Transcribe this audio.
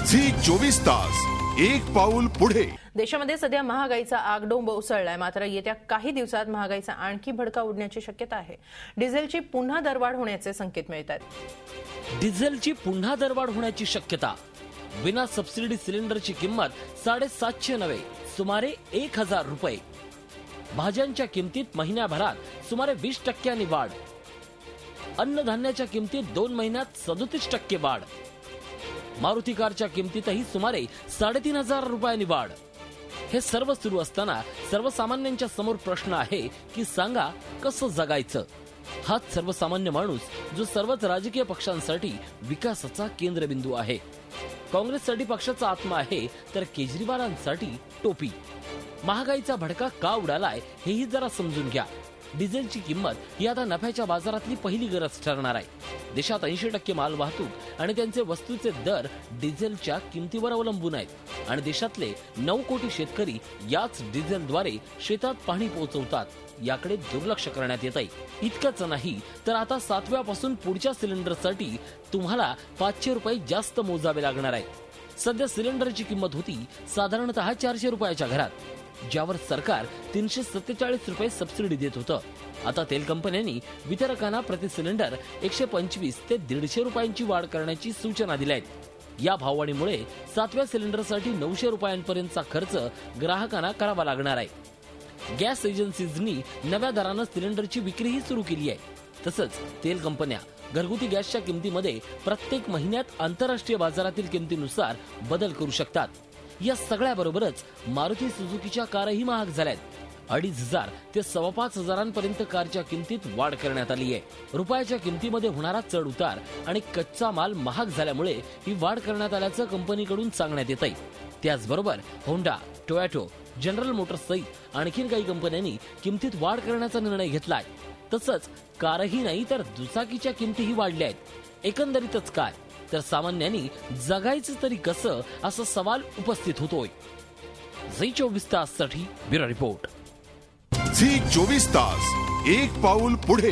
Zee 24 तास एक पाऊल पुढे। देशामध्ये सध्या महागाईचा आगडोंब उसळलाय, मात्र येत्या काही दिवसात महागाईचा आणखी भडका उडण्याची शक्यता आहे। डिझेलची पुन्हा दरवाढ होण्याचे संकेत मिळतात। डिझेलची पुन्हा दरवाढ होण्याची शक्यता। विना सबसिडी सिलेंडरची किंमत 750 नव्हे सुमारे 1000 रुपये। भाज्यांच्या किमतीत महिन्याभरात सुमारे 20% वाढ। अन्नधान्याच्या किमतीत 2 महिन्यात 37% वाढ। मारुती कारच्या किमतीतही सुमारे 3500 रुपयांनी वाढ। हे सर्व सुरू असताना सर्वसामान्यांच्या समोर प्रश्न आहे की सांगा कसं जगायचं। हाच सर्वसामान्य माणूस जो सर्वच राजकीय पक्षांसाठी विकासाचा केंद्रबिंदू आहे। काँग्रेससाठी पक्षाचा आत्मा आहे तर केजरीवालांसाठी टोपी। महागाईचा भडका का उडालाय हेही जरा समजून घ्या। डिझेलची किंमत ही आता नफ्याच्या बाजारातली पहिली गरज ठरणार आहे। देशात 80% माल वाहतूक आणि त्यांचे वस्तूचे दर डिझेलच्या किमतीवर अवलंबून आहेत आणि देशातले 9 कोटी शेतकरी याच डिझेलद्वारे शेतात पाणी पोहोचवतात। याकडे दुर्लक्ष करण्यात येत आहे। इतकंच नाही तर आता 7व्यापासून पुढच्या सिलेंडरसाठी तुम्हाला 500 रुपये जास्त मोजावे लागणार आहेत। सध्या सिलेंडरची किंमत होती साधारणतः 400 रुपयाच्या घरात, ज्यावर सरकार 347 रुपये सबसिडी देत होतं। आता तेल कंपन्यांनी वितरकांना प्रति सिलेंडर 125 ते 150 रुपयांची वाढ करण्याची सूचना दिल्या आहेत। या भाववाढीमुळे 7व्या सिलेंडरसाठी 900 रुपयांपर्यंतचा खर्च ग्राहकांना करावा लागणार आहे। गॅस एजन्सीजनी नव्या दरानं सिलेंडरची विक्रीही सुरू केली आहे। तसंच तेल कंपन्या घरगुती गॅसच्या किमतीमध्ये प्रत्येक महिन्यात आंतरराष्ट्रीय बाजारातील किमतीनुसार बदल करू शकतात। या सगळ्याबरोबरच मारुती सुझुकीच्या कारही महाग झाल्यात। 2500 ते 5500 पर्यंत कारच्या किमतीत वाढ करण्यात आली आहे। रुपयाच्या किमतीमध्ये होणारा चढ उतार आणि कच्चा माल महाग झाल्यामुळे ही वाढ करण्यात आल्याचं कंपनीकडून सांगण्यात येत आहे। त्याचबरोबर होंडा, टोयोटा, जनरल मोटर्स सहित आणखीन काही कंपन्यांनी किमतीत वाढ करण्याचा निर्णय घेतलाय। तसंच कारही नाही तर दुचाकीच्या किमतीही वाढल्या आहेत। एकंदरीतच काय तर सामान्यांनी जगायचं तरी कसं असा सवाल उपस्थित होतोय। झी 24 तास साठी ब्युरो रिपोर्ट। झी 24 तास एक पाऊल पुढे।